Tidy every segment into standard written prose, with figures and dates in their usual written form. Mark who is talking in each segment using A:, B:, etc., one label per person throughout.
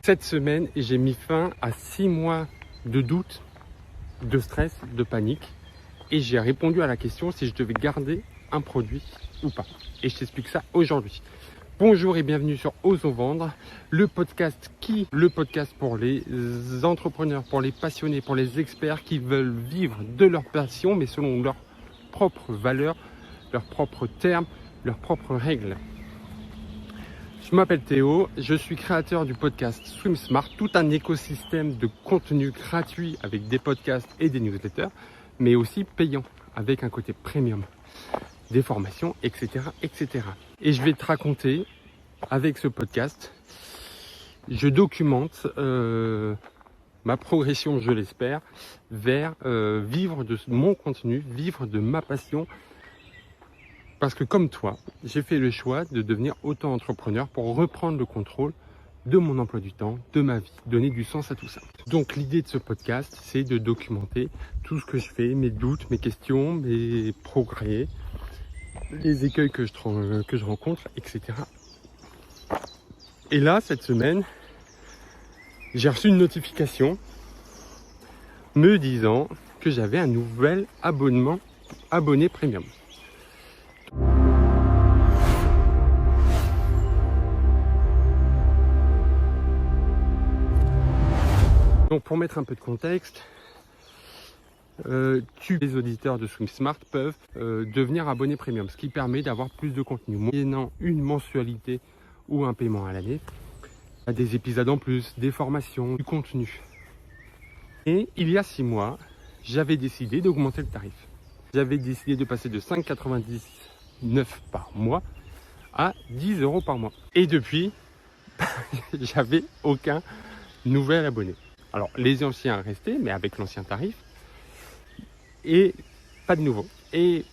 A: Cette semaine, j'ai mis fin à 6 mois de doute, de stress, de panique. Et j'ai répondu à la question si je devais garder un produit ou pas. Et je t'explique ça aujourd'hui. Bonjour et bienvenue sur Osons Vendre, le podcast pour les entrepreneurs, pour les passionnés, pour les experts qui veulent vivre de leur passion, mais selon leurs propres valeurs, leurs propres termes, leurs propres règles. Je m'appelle Théo, je suis créateur du podcast Swim Smart, tout un écosystème de contenu gratuit avec des podcasts et des newsletters, mais aussi payant avec un côté premium, des formations, etc., etc. Et je vais te raconter, avec ce podcast, je documente ma progression, je l'espère, vers vivre de mon contenu, vivre de ma passion. Parce que comme toi, j'ai fait le choix de devenir auto-entrepreneur pour reprendre le contrôle de mon emploi du temps, de ma vie, donner du sens à tout ça. Donc l'idée de ce podcast, c'est de documenter tout ce que je fais, mes doutes, mes questions, mes progrès, les écueils que je rencontre, etc. Et là, cette semaine, j'ai reçu une notification me disant que j'avais un nouvel abonné premium. Donc pour mettre un peu de contexte, les auditeurs de Swim Smart peuvent devenir abonnés premium, ce qui permet d'avoir plus de contenu, moyennant une mensualité ou un paiement à l'année, des épisodes en plus, des formations, du contenu. Et il y a 6 mois, j'avais décidé d'augmenter le tarif. J'avais décidé de passer de 5,99 par mois à 10 € par mois. Et depuis, j'avais aucun nouvel abonné. Alors, les anciens restaient, mais avec l'ancien tarif. Et pas de nouveau. Et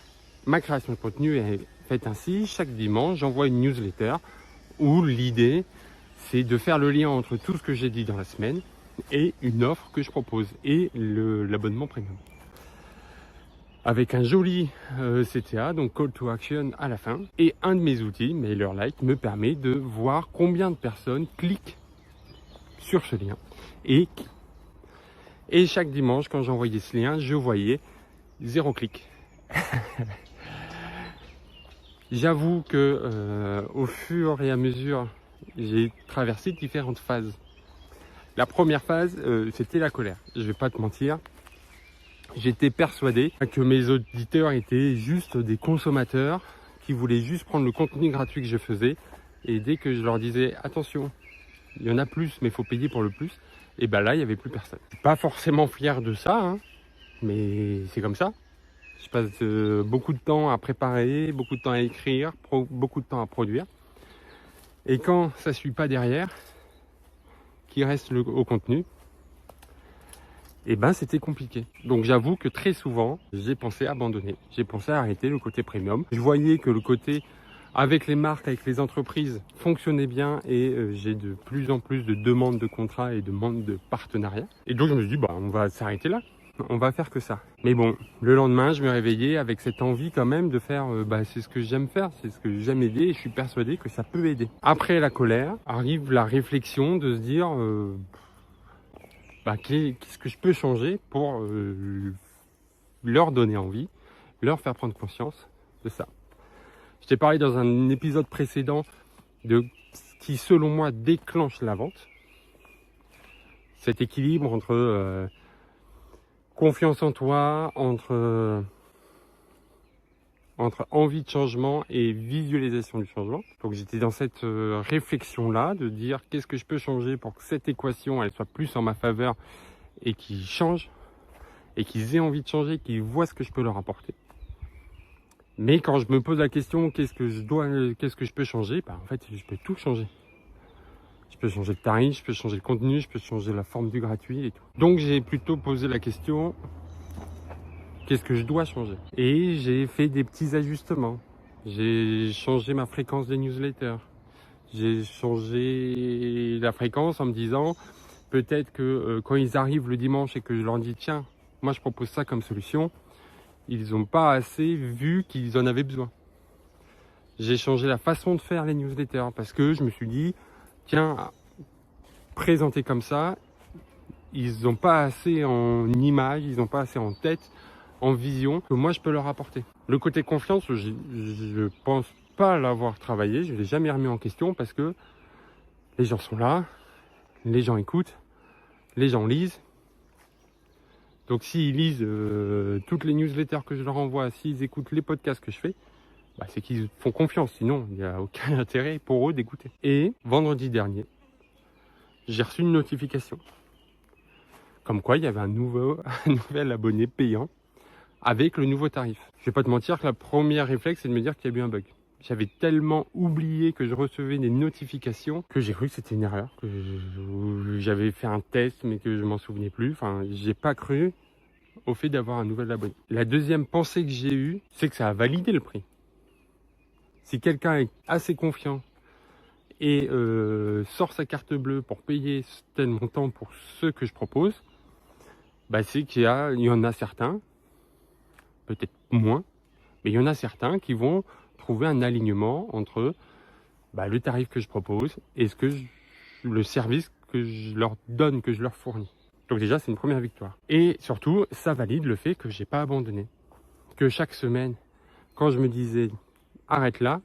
A: ma création de contenu est faite ainsi. Chaque dimanche, j'envoie une newsletter où l'idée, c'est de faire le lien entre tout ce que j'ai dit dans la semaine et une offre que je propose et l'abonnement premium. Avec un joli CTA, donc Call to Action à la fin. Et un de mes outils, MailerLite, me permet de voir combien de personnes cliquent sur ce lien. Et chaque dimanche, quand j'envoyais ce lien, je voyais 0 clic. J'avoue que au fur et à mesure, j'ai traversé différentes phases. La première phase, c'était la colère. Je vais pas te mentir. J'étais persuadé que mes auditeurs étaient juste des consommateurs qui voulaient juste prendre le contenu gratuit que je faisais. Et dès que je leur disais attention, il y en a plus, mais il faut payer pour le plus, et ben là, il n'y avait plus personne. Je suis pas forcément fier de ça, hein, mais c'est comme ça. Je passe beaucoup de temps à préparer, beaucoup de temps à écrire, beaucoup de temps à produire. Et quand ça ne suit pas derrière, qu'il reste au contenu, et ben c'était compliqué. Donc j'avoue que très souvent, j'ai pensé abandonner. J'ai pensé arrêter le côté premium. Je voyais que le côté avec les marques, avec les entreprises, fonctionnait bien et j'ai de plus en plus de demandes de contrats et de demandes de partenariats. Et donc je me suis dit, bah, on va s'arrêter là. On va faire que ça. Mais bon, le lendemain, je me réveillais avec cette envie quand même de faire, c'est ce que j'aime faire, c'est ce que j'aime aider et je suis persuadé que ça peut aider. Après la colère, arrive la réflexion de se dire, qu'est-ce que je peux changer pour leur donner envie, leur faire prendre conscience de ça. Je t'ai parlé dans un épisode précédent de ce qui, selon moi, déclenche la vente. Cet équilibre entre confiance en toi, entre envie de changement et visualisation du changement. Donc j'étais dans cette réflexion-là de dire qu'est-ce que je peux changer pour que cette équation elle soit plus en ma faveur et qu'ils changent et qu'ils aient envie de changer, qu'ils voient ce que je peux leur apporter. Mais quand je me pose la question qu'est-ce que je peux changer, en fait je peux tout changer. Je peux changer le tarif, je peux changer le contenu, je peux changer la forme du gratuit et tout. Donc j'ai plutôt posé la question qu'est-ce que je dois changer? Et j'ai fait des petits ajustements. J'ai changé ma fréquence des newsletters. J'ai changé la fréquence en me disant peut-être que quand ils arrivent le dimanche et que je leur dis tiens, moi je propose ça comme solution, ils n'ont pas assez vu qu'ils en avaient besoin. J'ai changé la façon de faire les newsletters parce que je me suis dit tiens, présentés comme ça, ils n'ont pas assez en image, ils n'ont pas assez en tête, en vision, que moi je peux leur apporter. Le côté confiance, je pense pas l'avoir travaillé, je ne l'ai jamais remis en question parce que les gens sont là, les gens écoutent, les gens lisent. Donc s'ils lisent toutes les newsletters que je leur envoie, s'ils écoutent les podcasts que je fais, bah, c'est qu'ils font confiance, sinon il n'y a aucun intérêt pour eux d'écouter. Et vendredi dernier, j'ai reçu une notification comme quoi il y avait un nouvel abonné payant avec le nouveau tarif. Je vais pas te mentir que la première réflexe c'est de me dire qu'il y a eu un bug. J'avais tellement oublié que je recevais des notifications que j'ai cru que c'était une erreur, que j'avais fait un test mais que je m'en souvenais plus. Enfin, j'ai pas cru au fait d'avoir un nouvel abonné. La deuxième pensée que j'ai eue, c'est que ça a validé le prix. Si quelqu'un est assez confiant et sort sa carte bleue pour payer tel montant pour ce que je propose, bah c'est qu'il y en a certains, peut-être moins, mais il y en a certains qui vont trouver un alignement entre le tarif que je propose et le service que je leur donne, que je leur fournis. Donc déjà, c'est une première victoire. Et surtout, ça valide le fait que j'ai pas abandonné. Que chaque semaine, quand je me disais arrête là,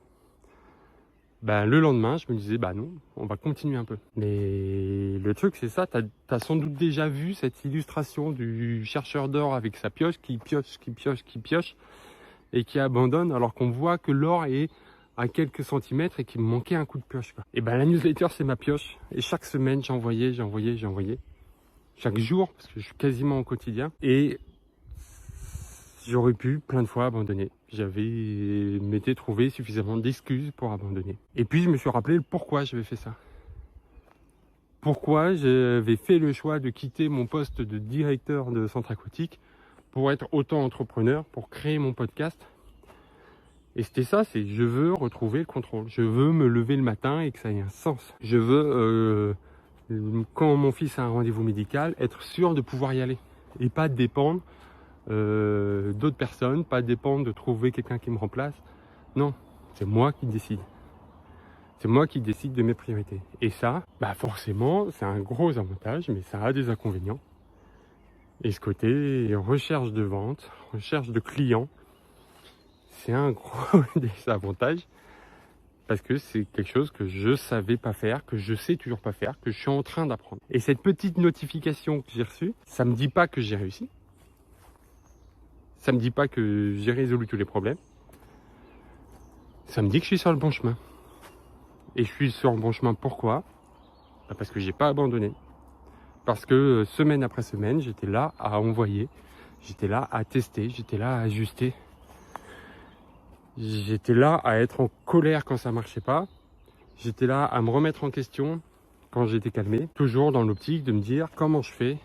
A: le lendemain, je me disais non, on va continuer un peu. Mais le truc, c'est ça, tu as sans doute déjà vu cette illustration du chercheur d'or avec sa pioche qui pioche et qui abandonne alors qu'on voit que l'or est à quelques centimètres et qu'il me manquait un coup de pioche, quoi. Et la newsletter, c'est ma pioche. Et chaque semaine, j'envoyais. Chaque jour, parce que je suis quasiment au quotidien. Et j'aurais pu plein de fois abandonner. M'étais trouvé suffisamment d'excuses pour abandonner. Et puis je me suis rappelé pourquoi j'avais fait ça. Pourquoi j'avais fait le choix de quitter mon poste de directeur de centre aquatique pour être auto-entrepreneur, pour créer mon podcast. Et c'était ça, c'est je veux retrouver le contrôle. Je veux me lever le matin et que ça ait un sens. Je veux, quand mon fils a un rendez-vous médical, être sûr de pouvoir y aller. Et pas dépendre d'autres personnes, pas dépendre de trouver quelqu'un qui me remplace. Non, c'est moi qui décide. C'est moi qui décide de mes priorités. Et ça, forcément, c'est un gros avantage, mais ça a des inconvénients. Et ce côté recherche de vente, recherche de clients, c'est un gros désavantage parce que c'est quelque chose que je savais pas faire, que je sais toujours pas faire, que je suis en train d'apprendre. Et cette petite notification que j'ai reçue, ça me dit pas que j'ai réussi. Ça me dit pas que j'ai résolu tous les problèmes. Ça me dit que je suis sur le bon chemin. Et je suis sur le bon chemin pourquoi ? Parce que j'ai pas abandonné. Parce que semaine après semaine, j'étais là à envoyer, j'étais là à tester, j'étais là à ajuster. J'étais là à être en colère quand ça marchait pas. J'étais là à me remettre en question quand j'étais calmé. Toujours dans l'optique de me dire comment je fais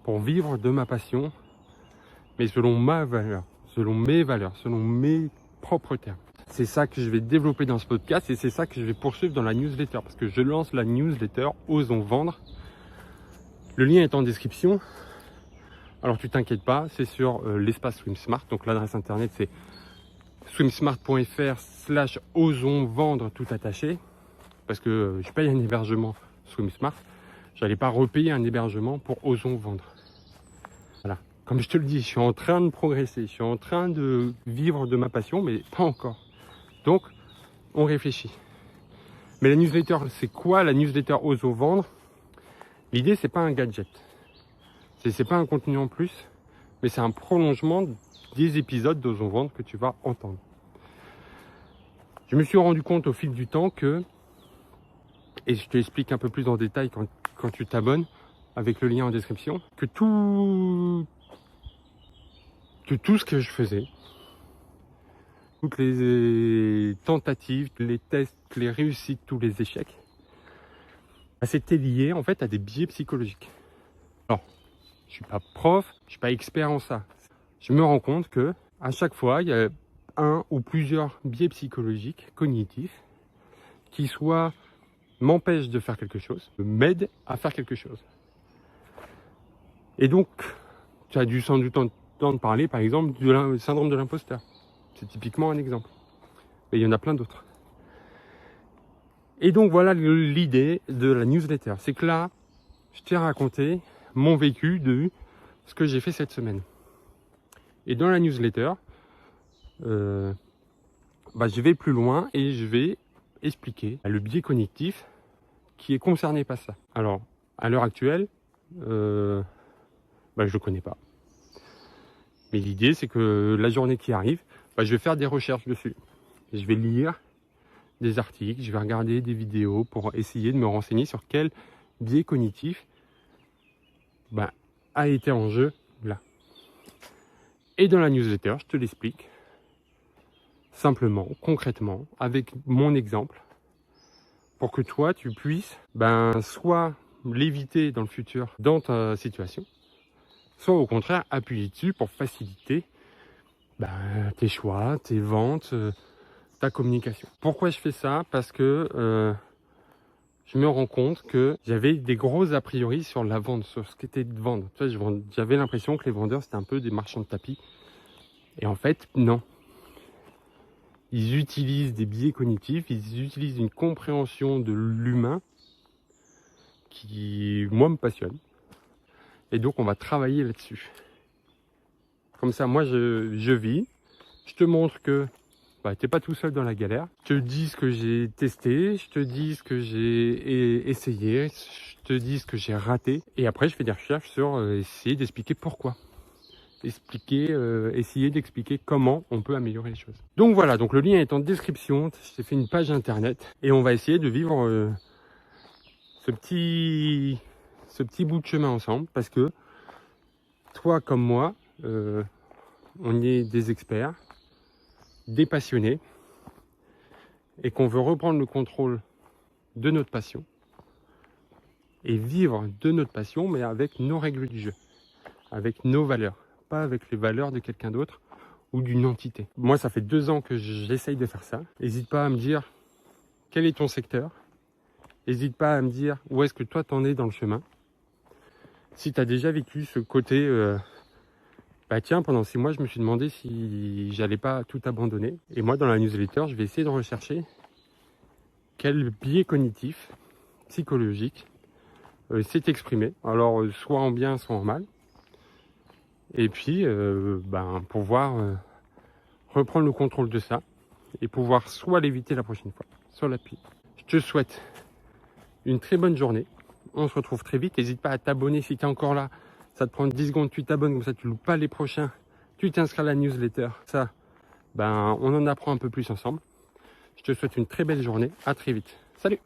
A: pour vivre de ma passion, mais selon ma valeur, selon mes valeurs, selon mes propres termes. C'est ça que je vais développer dans ce podcast et c'est ça que je vais poursuivre dans la newsletter. Parce que je lance la newsletter Osons Vendre. Le lien est en description. Alors tu t'inquiètes pas, c'est sur l'espace SwimSmart. Donc l'adresse internet c'est swimsmart.fr/osons vendre tout attaché. Parce que je paye un hébergement SwimSmart. J'allais pas repayer un hébergement pour Osons Vendre. Voilà. Comme je te le dis, je suis en train de progresser. Je suis en train de vivre de ma passion, mais pas encore. Donc, on réfléchit. Mais la newsletter, c'est quoi la newsletter Osons Vendre? L'idée, c'est pas un gadget. C'est pas un contenu en plus, mais c'est un prolongement des épisodes d'Osons Vendre que tu vas entendre. Je me suis rendu compte au fil du temps que, et je te l'explique un peu plus en détail quand tu t'abonnes, avec le lien en description, que tout ce que je faisais, toutes les tentatives, les tests, les réussites, tous les échecs, c'était lié en fait à des biais psychologiques. Alors, je suis pas prof, je suis pas expert en ça. Je me rends compte que à chaque fois, il y a un ou plusieurs biais psychologiques, cognitifs, qui soit m'empêchent de faire quelque chose, m'aident à faire quelque chose. Et donc, tu as dû sans doute entendre parler, par exemple, du syndrome de l'imposteur. C'est typiquement un exemple. Mais il y en a plein d'autres. Et donc voilà l'idée de la newsletter. C'est que là, je t'ai raconté mon vécu de ce que j'ai fait cette semaine. Et dans la newsletter, je vais plus loin et je vais expliquer le biais cognitif qui est concerné par ça. Alors, à l'heure actuelle, je le connais pas. Mais l'idée, c'est que la journée qui arrive, je vais faire des recherches dessus. Je vais lire des articles, je vais regarder des vidéos pour essayer de me renseigner sur quel biais cognitif a été en jeu là. Et dans la newsletter, je te l'explique simplement, concrètement, avec mon exemple, pour que toi, tu puisses soit l'éviter dans le futur dans ta situation, soit au contraire appuyer dessus pour faciliter tes choix, tes ventes, ta communication. Pourquoi je fais ça? Parce que je me rends compte que j'avais des gros a priori sur la vente, sur ce qu'était de vendre. J'avais l'impression que les vendeurs, c'était un peu des marchands de tapis. Et en fait, non. Ils utilisent des biais cognitifs, ils utilisent une compréhension de l'humain qui, moi, me passionne. Et donc, on va travailler là-dessus. Comme ça, moi, je vis. Je te montre que t'es pas tout seul dans la galère. Je te dis ce que j'ai testé, je te dis ce que j'ai essayé, je te dis ce que j'ai raté. Et après, je fais des recherches sur essayer d'expliquer pourquoi. Essayer d'expliquer comment on peut améliorer les choses. Donc voilà, donc le lien est en description. J'ai fait une page internet et on va essayer de vivre ce petit bout de chemin ensemble, parce que toi comme moi, on est des experts, des passionnés, et qu'on veut reprendre le contrôle de notre passion et vivre de notre passion, mais avec nos règles du jeu, avec nos valeurs, pas avec les valeurs de quelqu'un d'autre ou d'une entité. Moi, ça fait 2 ans que j'essaye de faire ça. N'hésite pas à me dire quel est ton secteur. N'hésite pas à me dire où est-ce que toi t'en es dans le chemin. Si tu as déjà vécu ce côté, tiens, pendant 6 mois, je me suis demandé si j'allais pas tout abandonner. Et moi, dans la newsletter, je vais essayer de rechercher quel biais cognitif, psychologique, s'est exprimé. Alors, soit en bien, soit en mal. Et puis, pouvoir reprendre le contrôle de ça et pouvoir soit l'éviter la prochaine fois, soit l'appuyer. Je te souhaite une très bonne journée. On se retrouve très vite. N'hésite pas à t'abonner si tu es encore là. Ça te prend 10 secondes, tu t'abonnes, comme ça tu ne loupes pas les prochains. Tu t'inscris à la newsletter. Ça, on en apprend un peu plus ensemble. Je te souhaite une très belle journée. À très vite. Salut!